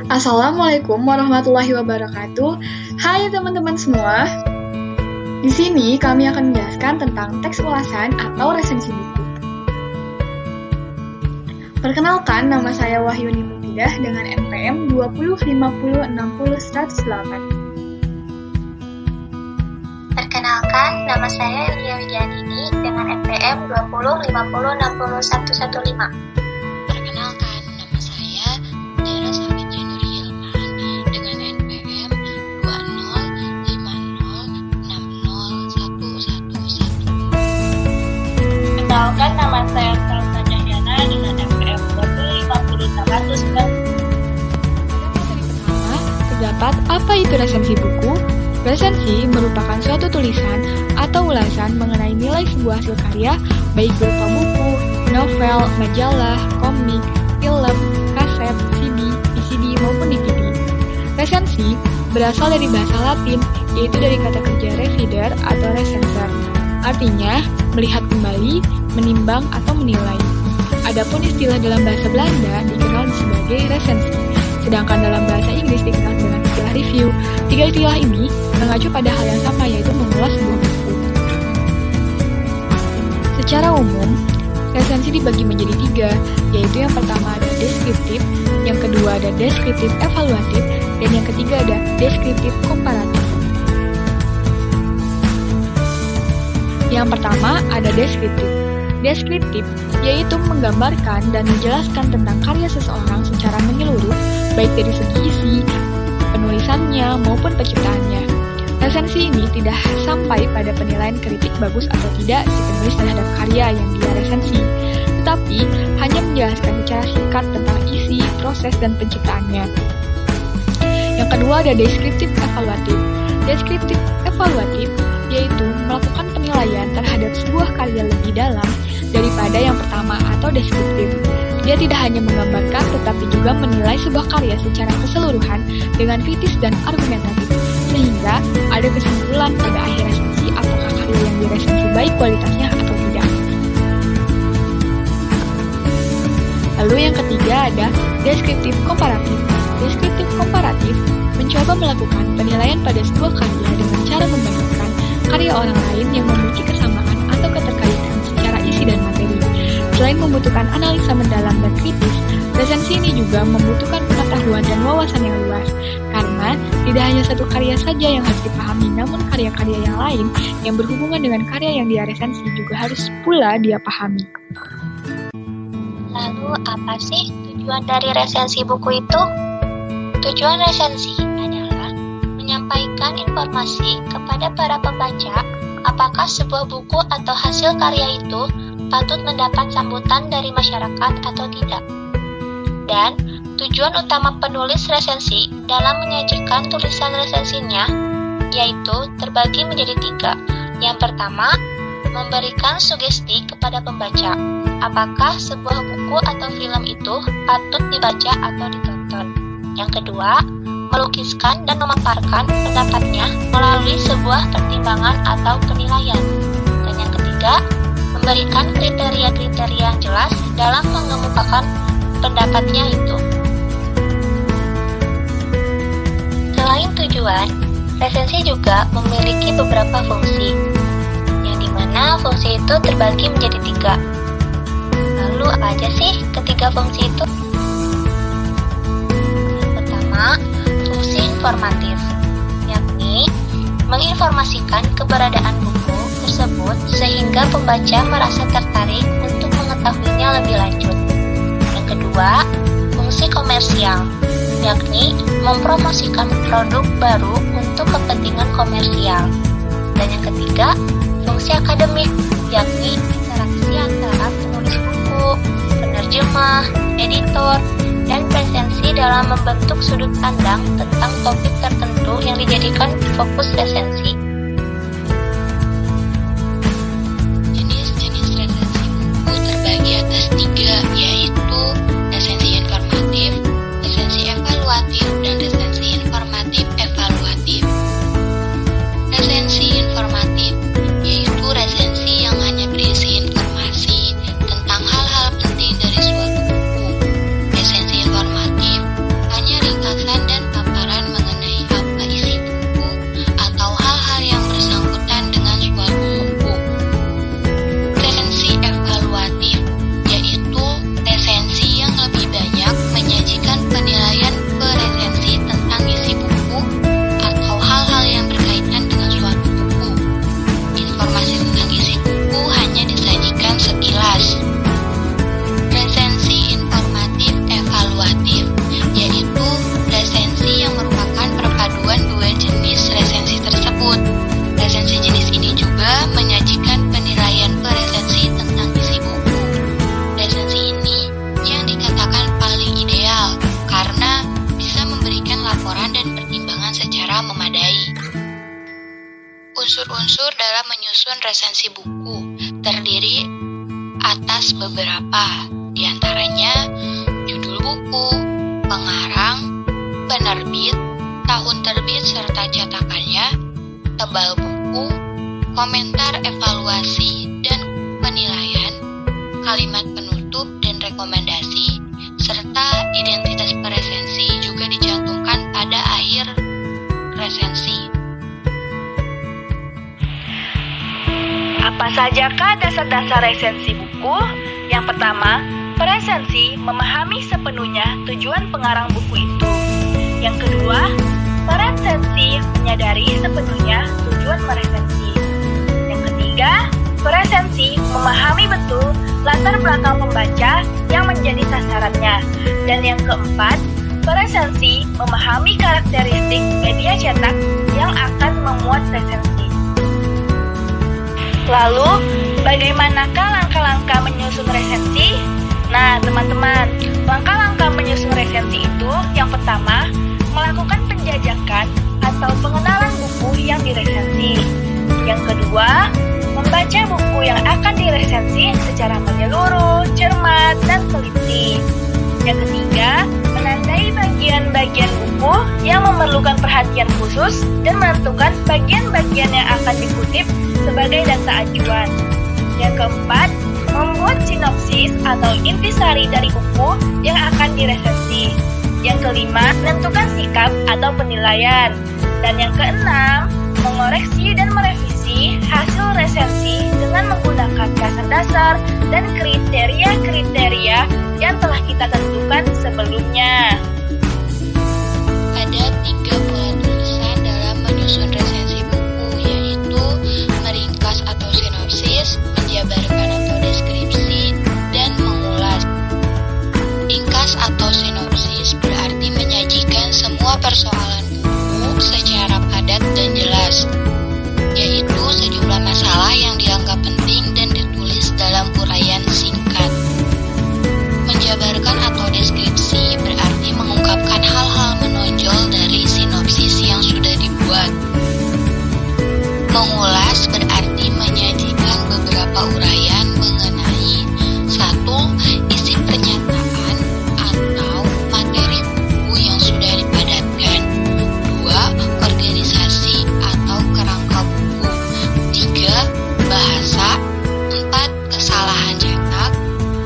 Assalamualaikum warahmatullahi wabarakatuh. Hai teman-teman semua. Di sini kami akan menjelaskan tentang teks ulasan atau resensi buku. Perkenalkan, nama saya Wahyuni Mutidah dengan NPM 205060-108. Perkenalkan, nama saya Yulia Widianini dengan NPM 205060-115. Perkenalkan, nama saya Dara Safitri Nur Hilman dengan NPM 2050601111. Perkenalkan, nama saya Salsa Cahyana dengan NPM 20506100. Terdapat apa itu resensi buku? Resensi merupakan suatu tulisan atau ulasan mengenai nilai sebuah hasil karya, baik berupa buku, novel, majalah, komik, film, kaset, CD, VCD maupun DVD. Resensi berasal dari bahasa Latin, yaitu dari kata kerja revider atau recensor. Artinya, melihat kembali, menimbang atau menilai. Adapun istilah dalam bahasa Belanda dikenal sebagai resensi, sedangkan dalam bahasa Inggris dikenal dengan istilah review. Tiga istilah ini mengacu pada hal yang sama, yaitu mengulas sebuah buku. Secara umum, resensi dibagi menjadi tiga, yaitu yang pertama ada deskriptif, yang kedua ada deskriptif evaluatif, dan yang ketiga ada deskriptif komparatif. Yang pertama ada deskriptif. Deskriptif yaitu menggambarkan dan menjelaskan tentang karya seseorang secara menyeluruh, baik dari segi isi, penulisannya maupun penciptaannya. Resensi ini tidak sampai pada penilaian kritik bagus atau tidak si penulis terhadap karya yang dia resensi, tetapi hanya menjelaskan secara singkat tentang isi, proses, dan penciptaannya. Yang kedua ada deskriptif evaluatif. Deskriptif evaluatif yaitu melakukan penilaian terhadap sebuah karya lebih dalam daripada yang pertama atau deskriptif. Dia tidak hanya menggambarkan tetapi juga menilai sebuah karya secara keseluruhan dengan kritis dan argumentatif, sehingga ada kesimpulan pada akhir resensi apakah karya yang diresensi baik kualitasnya atau tidak. Lalu yang ketiga ada deskriptif komparatif. Deskriptif komparatif mencoba melakukan penilaian pada sebuah karya dengan cara membandingkan karya orang lain yang memiliki kesamaan atau keterkaitan secara isi dan materi. Selain membutuhkan analisa mendalam dan kritis, resensi ini juga membutuhkan pengetahuan dan wawasan yang luas, karena tidak hanya satu karya saja yang harus dipahami, namun karya-karya yang lain yang berhubungan dengan karya yang dia resensi juga harus pula dia pahami. Lalu, apa sih tujuan dari resensi buku itu? Tujuan resensi adalah menyampaikan informasi kepada para pembaca apakah sebuah buku atau hasil karya itu patut mendapat sambutan dari masyarakat atau tidak. Dan tujuan utama penulis resensi dalam menyajikan tulisan resensinya yaitu terbagi menjadi tiga. Yang pertama, memberikan sugesti kepada pembaca apakah sebuah buku atau film itu patut dibaca atau ditonton. Yang kedua, melukiskan dan memaparkan pendapatnya melalui sebuah pertimbangan atau penilaian. Dan yang ketiga, memberikan kriteria-kriteria yang jelas dalam mengemukakan pendapatnya itu. Selain tujuan, resensi juga memiliki beberapa fungsi, yang dimana fungsi itu terbagi menjadi tiga. Lalu apa aja sih ketiga fungsi itu? Yang pertama, fungsi informatif, yakni menginformasikan keberadaan buku tersebut sehingga pembaca merasa tertarik untuk mengetahuinya lebih lanjut. Yang kedua, fungsi komersial, yakni mempromosikan produk baru untuk kepentingan komersial. Dan yang ketiga, fungsi akademik, yakni interaksi antara penulis buku, penerjemah, editor, dan presensi dalam membentuk sudut pandang tentang topik tertentu yang dijadikan fokus resensi. Jenis-jenis resensi buku terbagi atas tiga, yaitu resensi informatif, resensi evaluatif, dan resensi informatif evaluatif. Resensi informatif yaitu resensi yang hanya berisi informasi tentang hal-hal penting dari suatu buku. Resensi informatif hanya Unsur-unsur dalam menyusun resensi buku terdiri atas beberapa, diantaranya judul buku, pengarang, penerbit, tahun terbit serta cetakannya, tebal buku, komentar evaluasi dan penilaian, kalimat penutup dan rekomendasi, serta identitas peresensi juga dicantumkan pada akhir resensi. Apa sajakah dasar-dasar resensi buku? Yang pertama, presensi memahami sepenuhnya tujuan pengarang buku itu. Yang kedua, presensi menyadari sepenuhnya tujuan meresensi. Yang ketiga, presensi memahami betul latar belakang pembaca yang menjadi sasarannya. Dan yang keempat, presensi memahami karakteristik media cetak yang akan memuat resensi. Lalu, bagaimanakah langkah-langkah menyusun resensi? Nah, teman-teman, langkah-langkah menyusun resensi itu yang pertama, melakukan penjajakan atau pengenalan buku yang diresensi. Yang kedua, membaca buku yang akan diresensi secara menyeluruh, cermat, dan teliti. Yang ketiga, menandai bagian-bagian buku yang memerlukan perhatian khusus dan menentukan bagian-bagian yang akan dikutip sebagai data acuan. Yang keempat, membuat sinopsis atau intisari dari buku yang akan diresensi. Yang kelima, menentukan sikap atau penilaian. Dan yang keenam, mengoreksi dan merevisi hasil resensi dengan menggunakan dasar-dasar dan kriteria-kriteria yang telah kita tentukan sebelumnya. Ada 3 pola tulisan dalam menyusun resensi buku, yaitu meringkas atau sinopsis, menjabarkan atau deskripsi, dan mengulas. Ringkas atau sinopsis berarti menyajikan semua persoalan buku secara padat dan jelas, yaitu sejumlah masalah yang dianggap penting dan ditulis dalam uraian singkat. Menjabarkan atau deskripsi berarti mengungkapkan hal-hal menonjol dari sinopsis yang sudah dibuat. Mengulas berarti menyajikan beberapa uraian mengenai 1. Isi pernyataan atau materi buku yang sudah dipadatkan. 2. Organisasi atau kerangka buku. 3. Bahasa. 4. Kesalahan cetak.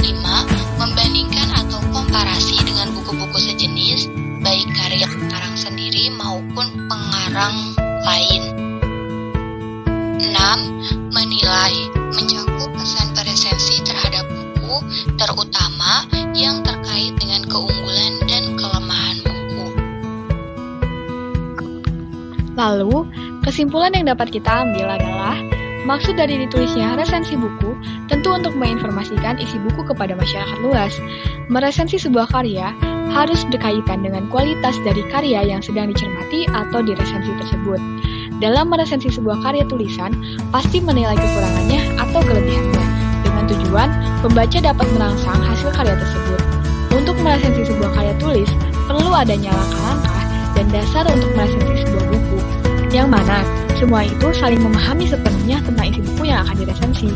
5. Membandingkan atau komparasi dengan buku-buku sejenis, baik karya pengarang sendiri maupun pengarang lain. 6. Menilai, mencakup pesan presensi terhadap buku, terutama yang terkait dengan keunggulan dan kelemahan buku. Lalu, kesimpulan yang dapat kita ambil adalah maksud dari ditulisnya resensi buku tentu untuk menginformasikan isi buku kepada masyarakat luas. Meresensi sebuah karya harus berkaitan dengan kualitas dari karya yang sedang dicermati atau diresensi tersebut. Dalam meresensi sebuah karya tulisan, pasti menilai kekurangannya atau kelebihannya, dengan tujuan pembaca dapat merangsang hasil karya tersebut. Untuk meresensi sebuah karya tulis, perlu adanya langkah-langkah dan dasar untuk meresensi sebuah buku, yang mana semua itu saling memahami sepenuhnya tentang isi buku yang akan diresensi.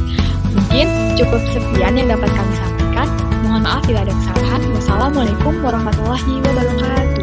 Mungkin cukup sekian yang dapat kami sampaikan. Mohon maaf bila ada kesalahan. Wassalamualaikum warahmatullahi wabarakatuh.